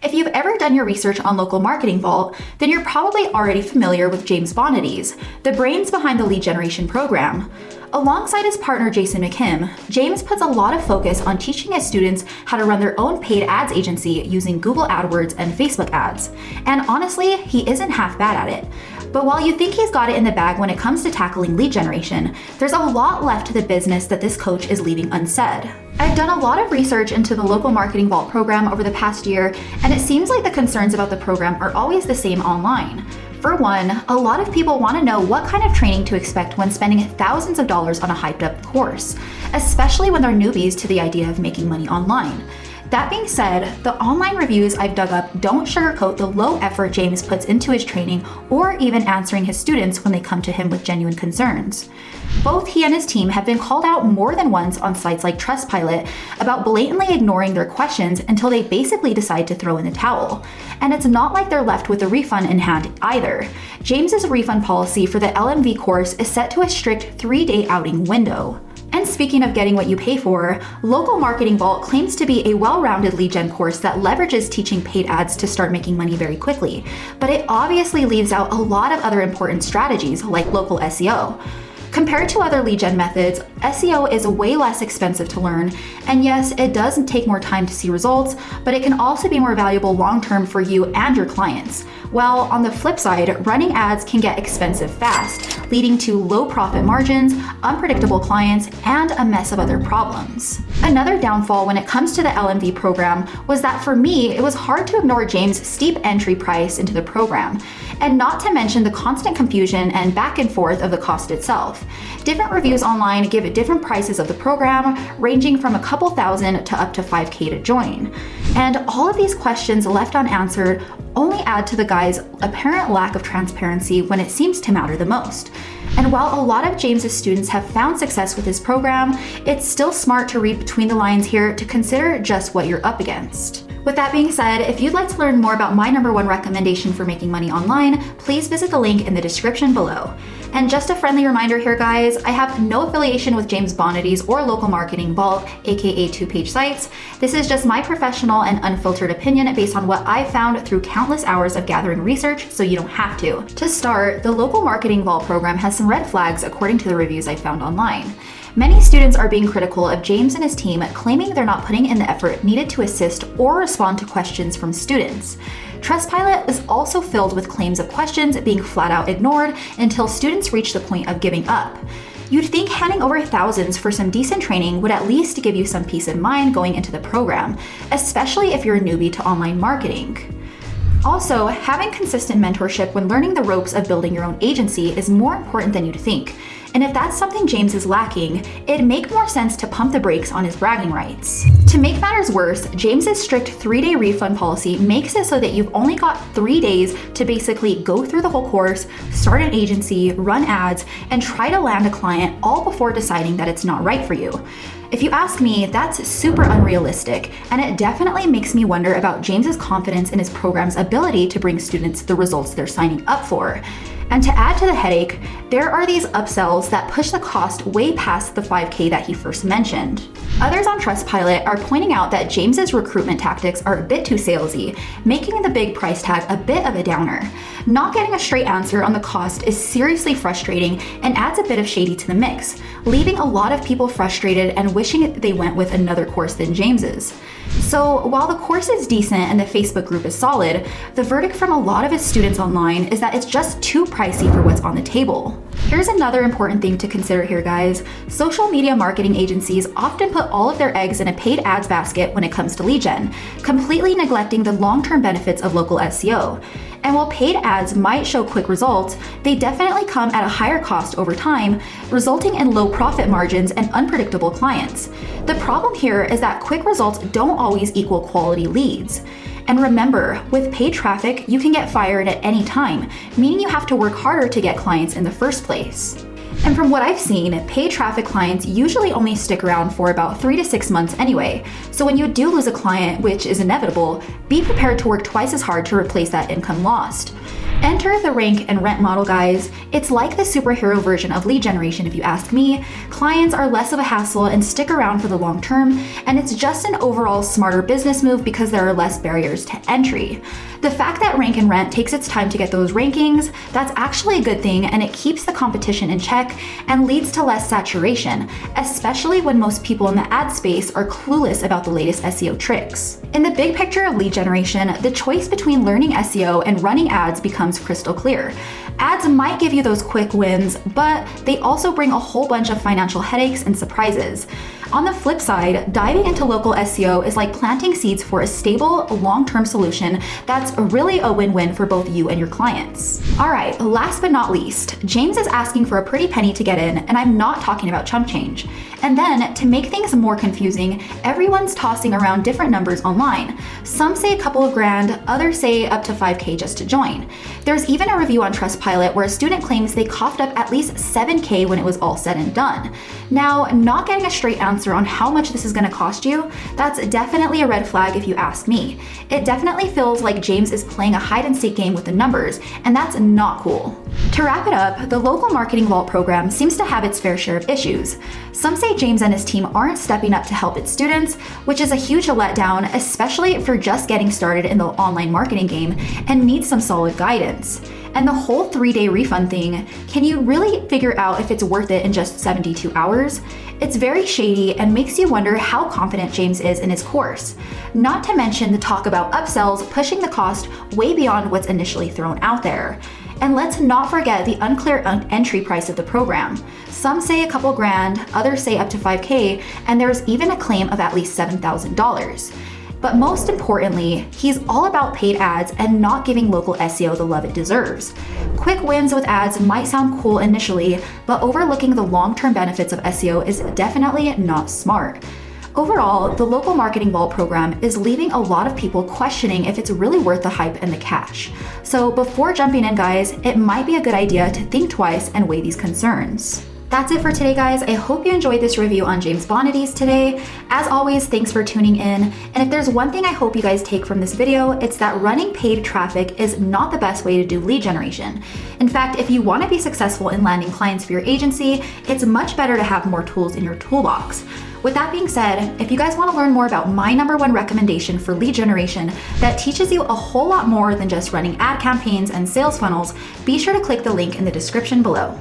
If you've ever done your research on Local Marketing Vault, then you're probably already familiar with James Bonadies, the brains behind the lead generation program. Alongside his partner Jason McKim, James puts a lot of focus on teaching his students how to run their own paid ads agency using Google AdWords and Facebook ads. And honestly, he isn't half bad at it. But while you think he's got it in the bag when it comes to tackling lead generation, there's a lot left to the business that this coach is leaving unsaid. I've done a lot of research into the Local Marketing Vault program over the past year, and it seems like the concerns about the program are always the same online. For one, a lot of people want to know what kind of training to expect when spending thousands of dollars on a hyped up course, especially when they're newbies to the idea of making money online. That being said, the online reviews I've dug up don't sugarcoat the low effort James puts into his training or even answering his students when they come to him with genuine concerns. Both he and his team have been called out more than once on sites like Trustpilot about blatantly ignoring their questions until they basically decide to throw in the towel. And it's not like they're left with a refund in hand either. James's refund policy for the LMV course is set to a strict 3-day outing window. And speaking of getting what you pay for, Local Marketing Vault claims to be a well-rounded lead gen course that leverages teaching paid ads to start making money very quickly, but it obviously leaves out a lot of other important strategies like local SEO. Compared to other lead gen methods, SEO is way less expensive to learn, and yes, it does take more time to see results, but it can also be more valuable long-term for you and your clients. While on the flip side, running ads can get expensive fast, leading to low profit margins, unpredictable clients, and a mess of other problems. Another downfall when it comes to the LMV program was that for me, it was hard to ignore James' steep entry price into the program, and not to mention the constant confusion and back and forth of the cost itself. Different reviews online give different prices of the program, ranging from a couple thousand to up to $5,000 to join. And all of these questions left unanswered only add to the guy's apparent lack of transparency when it seems to matter the most. And while a lot of James's students have found success with his program, it's still smart to read between the lines here to consider just what you're up against. With that being said, if you'd like to learn more about my #1 recommendation for making money online, please visit the link in the description below. And just a friendly reminder here, guys, I have no affiliation with James Bonadies or Local Marketing Vault, aka 2-page sites. This is just my professional and unfiltered opinion based on what I've found through countless hours of gathering research, so you don't have to. To start, the Local Marketing Vault program has some red flags according to the reviews I found online. Many students are being critical of James and his team, claiming they're not putting in the effort needed to assist or respond to questions from students. Trustpilot is also filled with claims of questions being flat out ignored until students reach the point of giving up. You'd think handing over thousands for some decent training would at least give you some peace of mind going into the program, especially if you're a newbie to online marketing. Also, having consistent mentorship when learning the ropes of building your own agency is more important than you'd think. And if that's something James is lacking, it'd make more sense to pump the brakes on his bragging rights. To make matters worse, James's strict 3-day refund policy makes it so that you've only got 3 days to basically go through the whole course, start an agency, run ads, and try to land a client all before deciding that it's not right for you. If you ask me, that's super unrealistic, and it definitely makes me wonder about James's confidence in his program's ability to bring students the results they're signing up for. And to add to the headache, there are these upsells that push the cost way past the $5,000 that he first mentioned. Others on Trustpilot are pointing out that James's recruitment tactics are a bit too salesy, making the big price tag a bit of a downer. Not getting a straight answer on the cost is seriously frustrating and adds a bit of shady to the mix, leaving a lot of people frustrated and wishing they went with another course than James's. So while the course is decent and the Facebook group is solid, the verdict from a lot of his students online is that it's just too pricey for what's on the table. Here's another important thing to consider here, guys. Social media marketing agencies often put all of their eggs in a paid ads basket when it comes to lead gen, completely neglecting the long-term benefits of local SEO. And while paid ads might show quick results, they definitely come at a higher cost over time, resulting in low profit margins and unpredictable clients. The problem here is that quick results don't always equal quality leads. And remember, with paid traffic, you can get fired at any time, meaning you have to work harder to get clients in the first place. And from what I've seen, paid traffic clients usually only stick around for about 3 to 6 months anyway. So when you do lose a client, which is inevitable, be prepared to work twice as hard to replace that income lost. Enter the rank and rent model, guys. It's like the superhero version of lead generation if you ask me. Clients are less of a hassle and stick around for the long term, and it's just an overall smarter business move because there are less barriers to entry. The fact that rank and rent takes its time to get those rankings, that's actually a good thing, and it keeps the competition in check and leads to less saturation, especially when most people in the ad space are clueless about the latest SEO tricks. In the big picture of lead generation, the choice between learning SEO and running ads becomes crystal clear. Ads might give you those quick wins, but they also bring a whole bunch of financial headaches and surprises. On the flip side, diving into local SEO is like planting seeds for a stable, long-term solution that's really a win-win for both you and your clients. All right, last but not least, James is asking for a pretty penny to get in, and I'm not talking about chump change. And then, to make things more confusing, everyone's tossing around different numbers online. Some say a couple of grand, others say up to 5K just to join. There's even a review on Trustpilot where a student claims they coughed up at least 7K when it was all said and done. Now, not getting a straight answer on how much this is going to cost you, that's definitely a red flag if you ask me. It definitely feels like James is playing a hide-and-seek game with the numbers, and that's not cool. To wrap it up, the local marketing vault program seems to have its fair share of issues. Some say James and his team aren't stepping up to help its students, which is a huge letdown, especially if you're just getting started in the online marketing game and need some solid guidance. And the whole 3-day refund thing, can you really figure out if it's worth it in just 72 hours? It's very shady and makes you wonder how confident James is in his course. Not to mention the talk about upsells pushing the cost way beyond what's initially thrown out there. And let's not forget the unclear entry price of the program. Some say a couple grand, others say up to 5K, and there's even a claim of at least $7,000. But most importantly, he's all about paid ads and not giving local SEO the love it deserves. Quick wins with ads might sound cool initially, but overlooking the long-term benefits of SEO is definitely not smart. Overall, the local marketing vault program is leaving a lot of people questioning if it's really worth the hype and the cash. So before jumping in, guys, it might be a good idea to think twice and weigh these concerns. That's it for today, guys. I hope you enjoyed this review on James Bonadies today. As always, thanks for tuning in. And if there's one thing I hope you guys take from this video, it's that running paid traffic is not the best way to do lead generation. In fact, if you want to be successful in landing clients for your agency, it's much better to have more tools in your toolbox. With that being said, if you guys want to learn more about my #1 recommendation for lead generation that teaches you a whole lot more than just running ad campaigns and sales funnels, be sure to click the link in the description below.